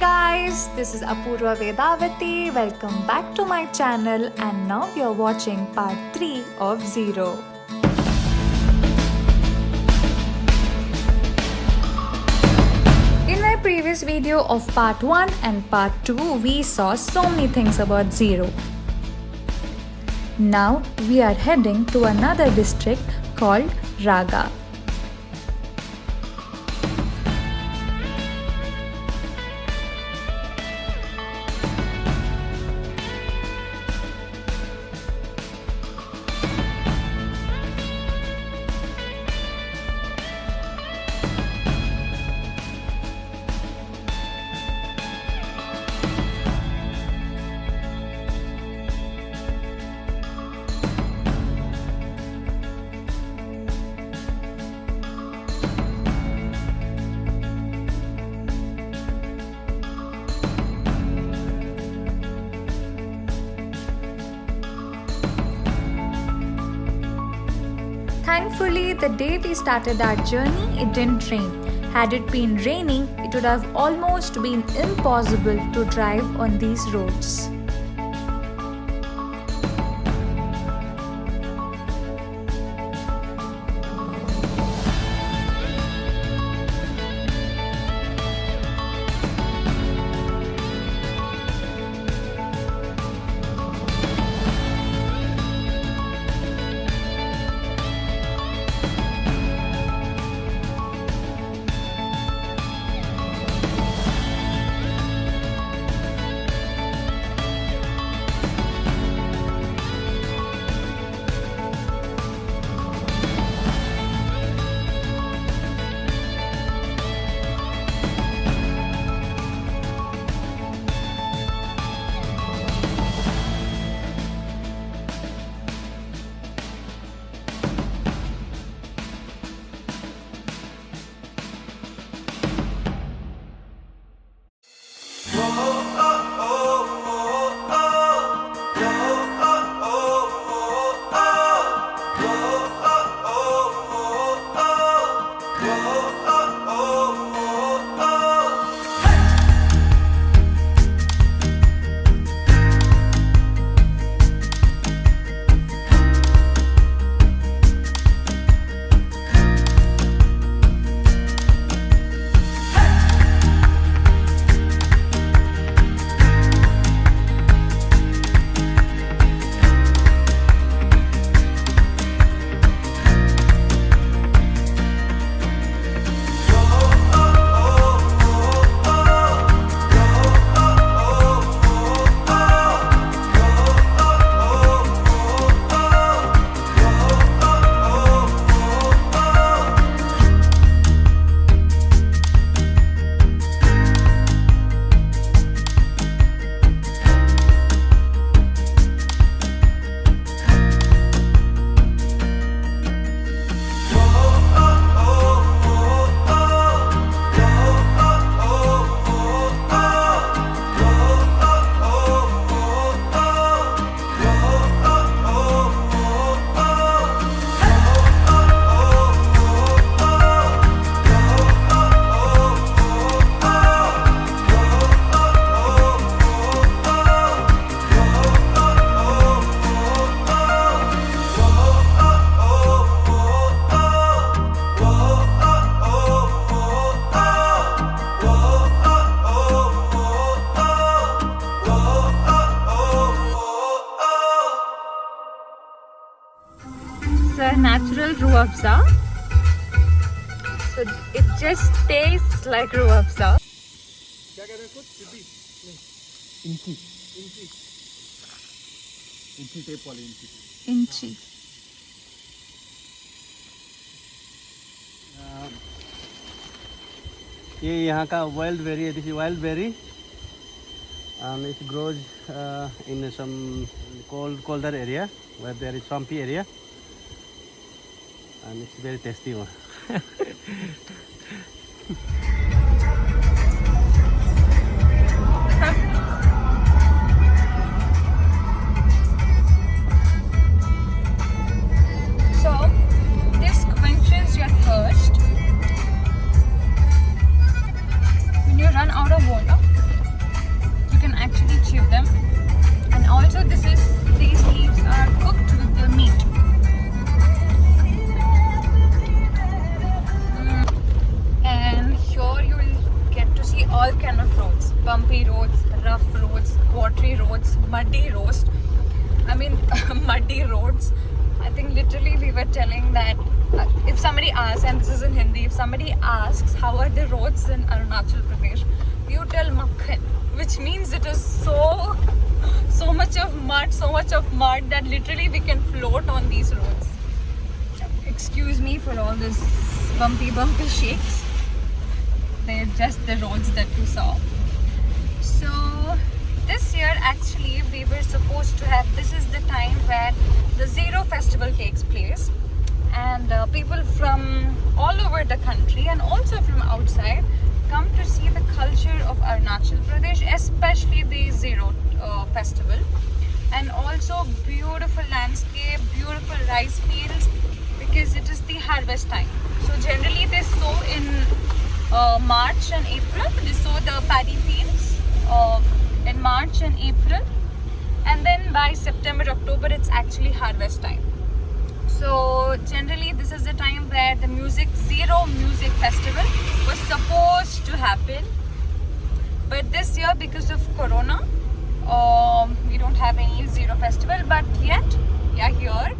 guys, this is Apoorva Vedavathi. Welcome back to my channel, and now you're watching part 3 of Ziro. In my previous video of part 1 and part 2, we saw so many things about Ziro. Now we are heading to another district called Raga. Thankfully, the day we started our journey, it didn't rain. Had it been raining, it would have almost been impossible to drive on these roads. Natural ruah afza, so it just tastes like ruah afza. क्या कह रहे हैं कुछ चिपी इंची इंची इंची tape वाली इंची इंची ये यहाँ का वाइल्ड बेरी है. This is wild berry and it grows in some colder area where there is swampy area and it's very tasty one. So this quenches your thirst when you run out of water. all kind of roads, bumpy roads, rough roads, watery roads, muddy roads. I mean muddy roads. I think literally we were telling that if somebody asks, and this is in Hindi, if somebody asks how are the roads in Arunachal Pradesh, you tell Makhan, which means it is so much of mud that literally we can float on these roads. Excuse me for all this bumpy shakes. They're just the roads that we saw. So this year actually we were supposed to have, this is the time where the Ziro Festival takes place, and people from all over the country and also from outside come to see the culture of Arunachal Pradesh, especially the Ziro Festival, and also beautiful landscape, beautiful rice fields, because it is the harvest time. So generally they sow in March and April. They sow the paddy fields in March and April, and then by September, October it's actually harvest time. So generally this is the time where the Ziro Music Festival was supposed to happen, but this year because of Corona we don't have any Ziro Festival, but yet we are here.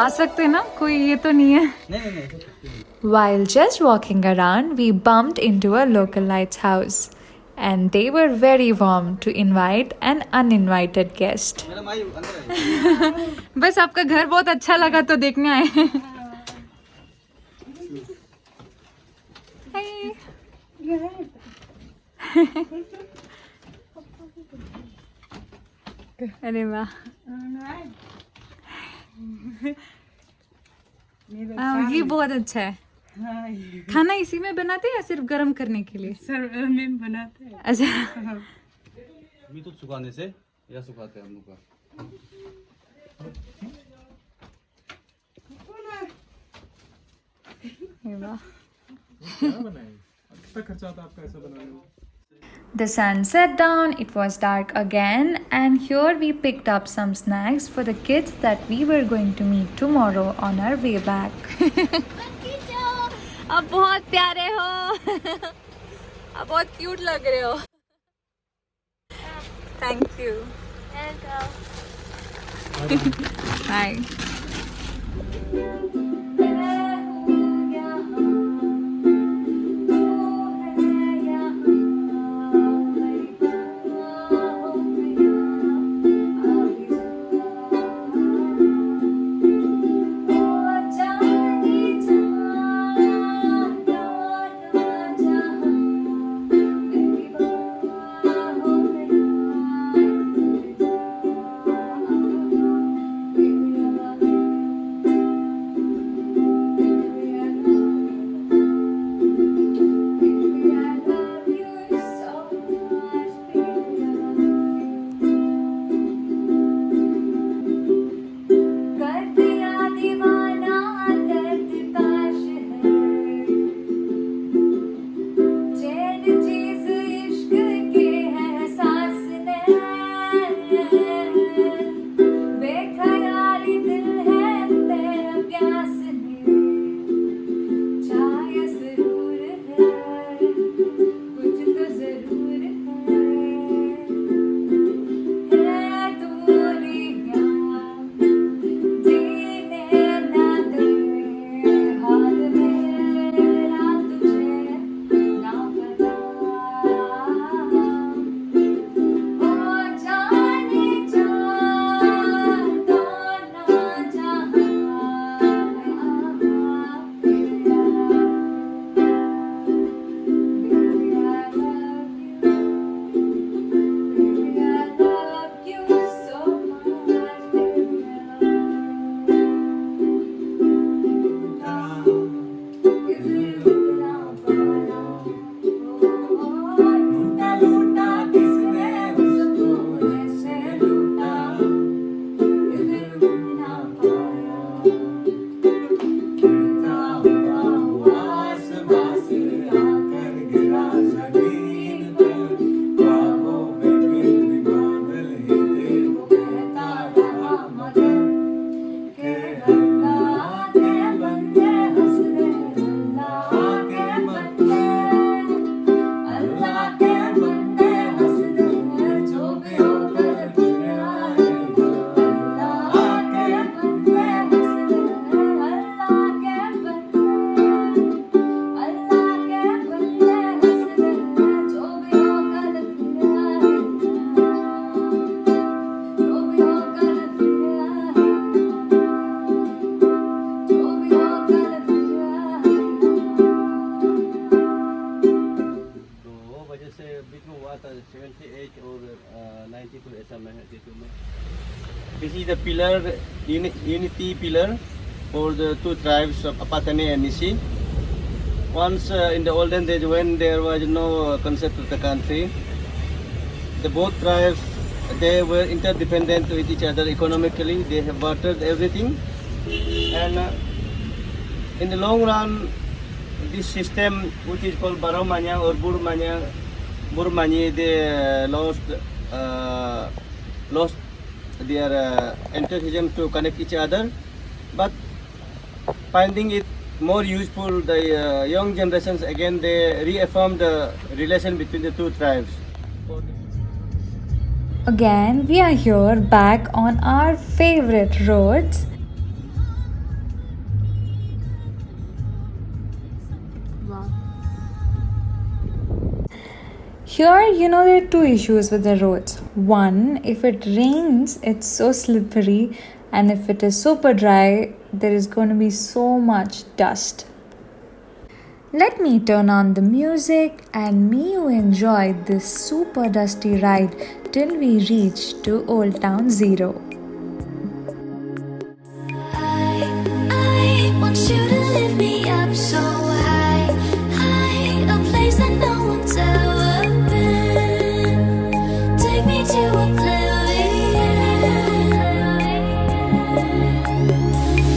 आ सकते ना, कोई ये तो नहीं है. While just walking around, we bumped into a localite's house, and they were very warm to invite an uninvited guest. बस आपका घर बहुत अच्छा लगा तो देखने आए. अरे वाह, ये बहुत अच्छा है. खाना इसी में बनाते हैं या सिर्फ गर्म करने के लिए? सर में बनाते हैं. अच्छा, अभी तो सुखाने से या सुखाते हैं हम लोग का. The sun set down, it was dark again, and here we picked up some snacks for the kids that we were going to meet tomorrow on our way back. आप बहुत प्यारे हो. आप बहुत क्यूट लग रहे हो. Thank you. Hi. This is the pillar, unity pillar for the two tribes of Apatani and Nyshi. Once in the olden days when there was no concept of the country, the both tribes, they were interdependent with each other economically. They have bartered everything, and in the long run, this system, which is called Baromanya or Burmani, they lost their enthusiasm to connect each other. But finding it more useful, the young generations again they reaffirmed the relation between the two tribes. Again, we are here back on our favorite roads. Here, there are two issues with the roads. One, if it rains, it's so slippery, and if it is super dry, there is going to be so much dust. Let me turn on the music and me you enjoy this super dusty ride till we reach to Old Town Ziro. I want you to lift me up so high, a place that no one's ever been. Take me to oblivion.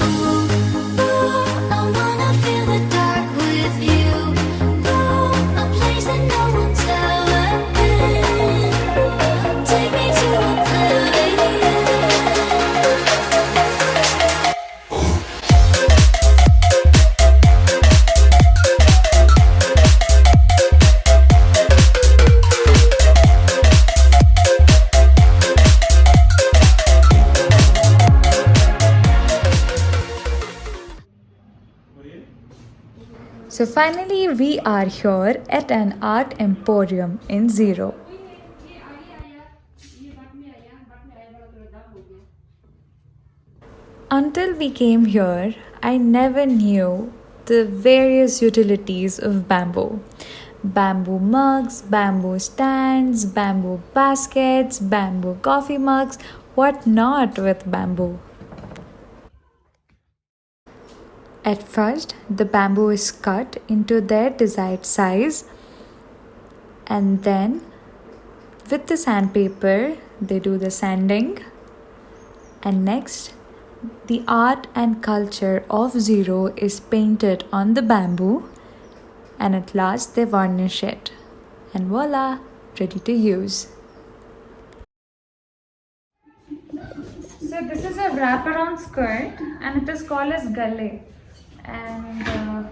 Ooh, I wanna feel the dark with you. Ooh, a place that no one's ever been. Take me to oblivion. So finally, we are here at an art emporium in Ziro. Until we came here, I never knew the various utilities of bamboo. Bamboo mugs, bamboo stands, bamboo baskets, bamboo coffee mugs, what not with bamboo. At first, the bamboo is cut into their desired size, and then with the sandpaper, they do the sanding, and next, the art and culture of Ziro is painted on the bamboo, and at last they varnish it, and voila, ready to use. So this is a wraparound skirt, and it is called as galle. And so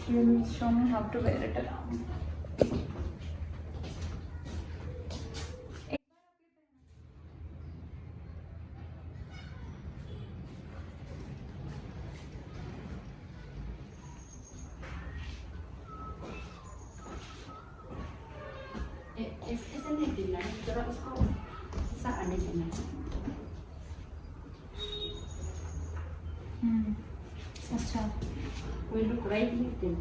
she'll show me how to wear it around. अच्छा We look right with them,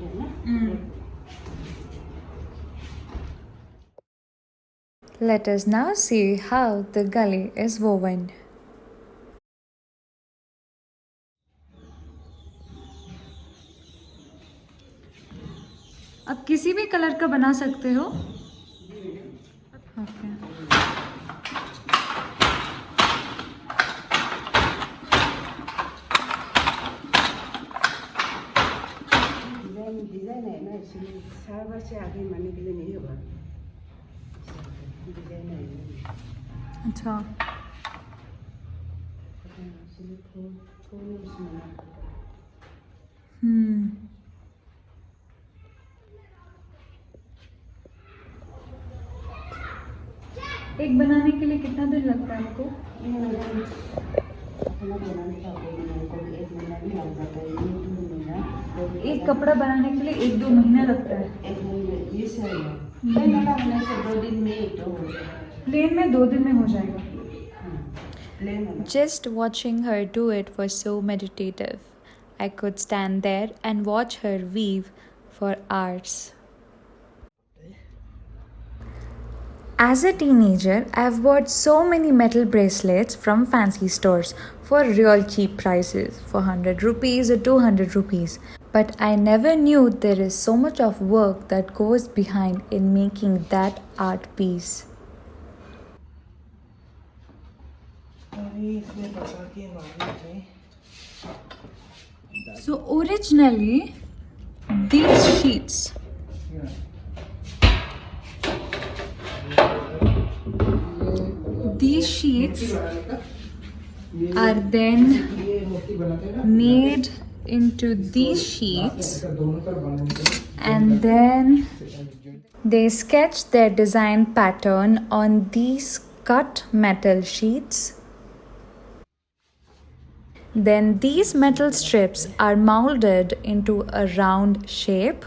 Let us now see how the gully is woven. आप किसी भी colour का बना सकते हो. Okay. Design है ना इसलिए 4 बार से आगे मानने के लिए नहीं होगा डिजाइन है अच्छा. इसलिए थोड़ी इसमें एक बनाने के लिए कितना दिन लगता है आपको? अपना बनाने का को 1 महीना भी लग जाता है 1-2 महीना एक कपड़ा बनाने के लिए 1-2 महीना लगता है. 1 महीने ये सही है प्लेन वाला होने से 2 दिन में तो हो जाएगा प्लेन में 2 दिन में हो जाएगा. प्लेन वाला Just watching her do it was so meditative. I could stand there and watch her weave for hours. As a teenager, I've bought so many metal bracelets from fancy stores for real cheap prices, for 100 rupees or 200 rupees. But I never knew there is so much of work that goes behind in making that art piece. So originally, these sheets are then made into these sheets, and then they sketch their design pattern on these cut metal sheets. Then these metal strips are molded into a round shape.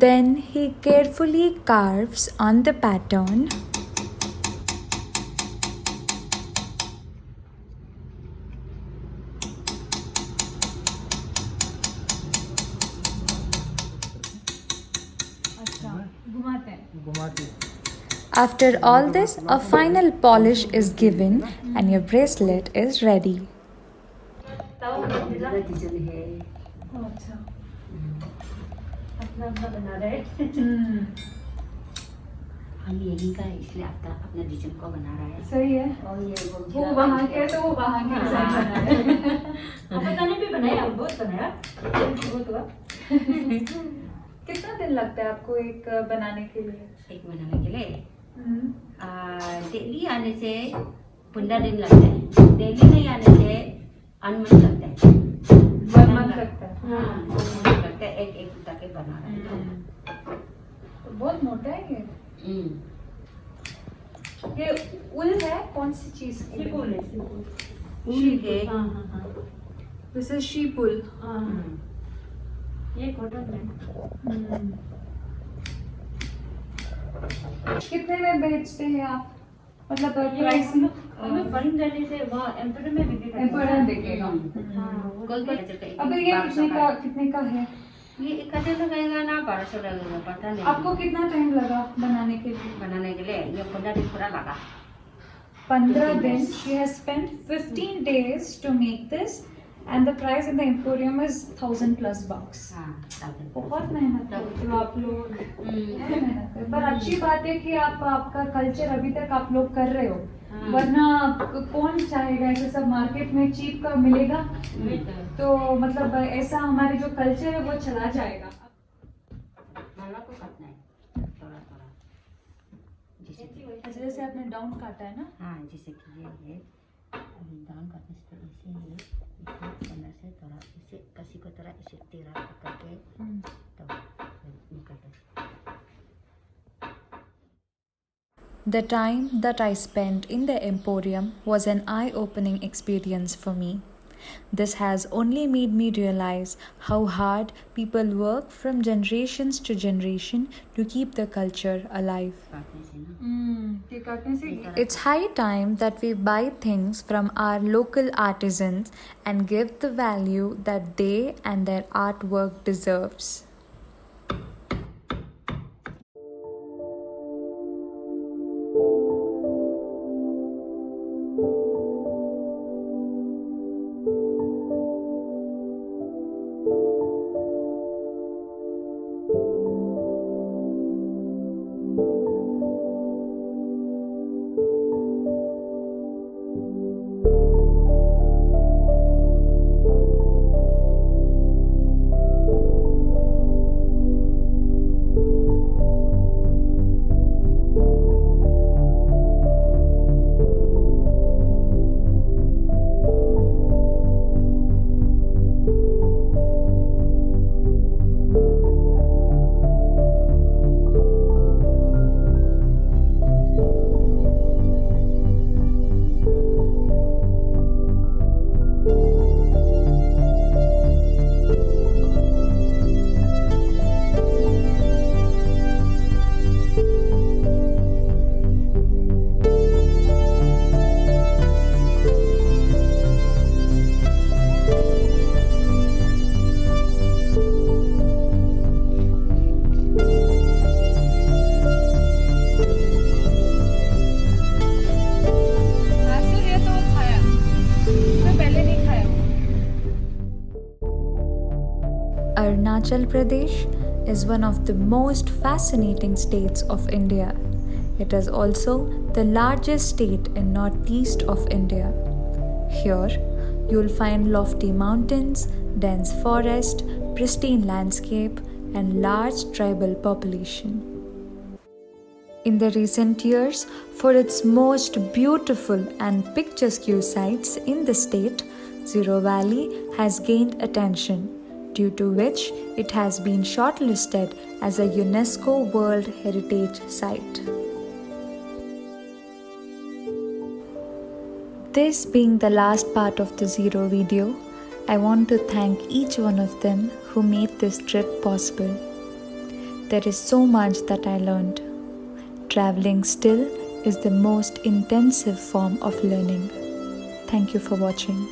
Then he carefully carves on the pattern. After all this, a final polish is given and your bracelet is ready. Design है अपना बना रहे हम यही का इसलिए अपना design को बना रहा है सही है. और ये वो वहाँ के तो वो वहाँ के डिजाइन बना रहे हैं. अपने भी बनाया बहुत बनाया बहुत हुआ कितना दिन लगता है आपको एक बनाने के लिए? एक बनाने के लिए डेली आने से 15 दिन लगता है डेली नहीं आने से अनमन लगता है 1 month लगता है. हाँ लगता है एक एक ताकि बना रहा है बहुत मोटा है ये। ये उल है, कौन सी चीज की? सिपुल है, सिपुल। Sheep है। wool. This is sheep wool. ये कॉटन है। कितने में बेचते हैं आप? मतलब प्राइस बन जाने से वह एम्पोरियम में बिकेगा। एम्पोरियम बिकेगा। हाँ, कोई कोई अब ये कितने का है? ये 1000 लगेगा ना 1200 लगेगा, पता नहीं। आपको कितना टाइम लगा बनाने के लिए? बनाने के लिए ये 15 दिन पूरा लगा। 15 दिन. She has spent 15 days to make this, and the price in the emporium is $1000+ bucks. हाँ, 1000। बहुत मेहनत करते हो आप लोग। बहुत मेहनत करते हो। पर अच्छी बात है कि आपका कल्चर अभी तक आप लोग कर रहे हो। वरना कौन चाहेगा ऐसे सब मार्केट में चीप का मिलेगा? तो मतलब ऐसा हमारे जो कल्चर है वो चला जाएगा। माला को काटना है थोड़ा थोड़ा, जैसे आपने डाउन काटा है ना? हाँ, जैसे कि ये डाउन काटने से ऐसे ही इसे अंदर से थोड़ा इसे कसी को तरह इसे टेढ़ा करके तो निकलता है। The time that I spent in the emporium was an eye-opening experience for me. This has only made me realize how hard people work from generations to generation to keep the culture alive. काटने से ना ये काटने से It's high time that we buy things from our local artisans and give the value that they and their artwork deserves. Arunachal Pradesh is one of the most fascinating states of India. It is also the largest state in northeast of India. Here, you'll find lofty mountains, dense forest, pristine landscape, and large tribal population. In the recent years, for its most beautiful and picturesque sites in the state, Ziro Valley has gained attention, due to which it has been shortlisted as a UNESCO World Heritage Site. This being the last part of the Ziro video, I want to thank each one of them who made this trip possible. There is so much that I learned. Traveling still is the most intensive form of learning. Thank you for watching.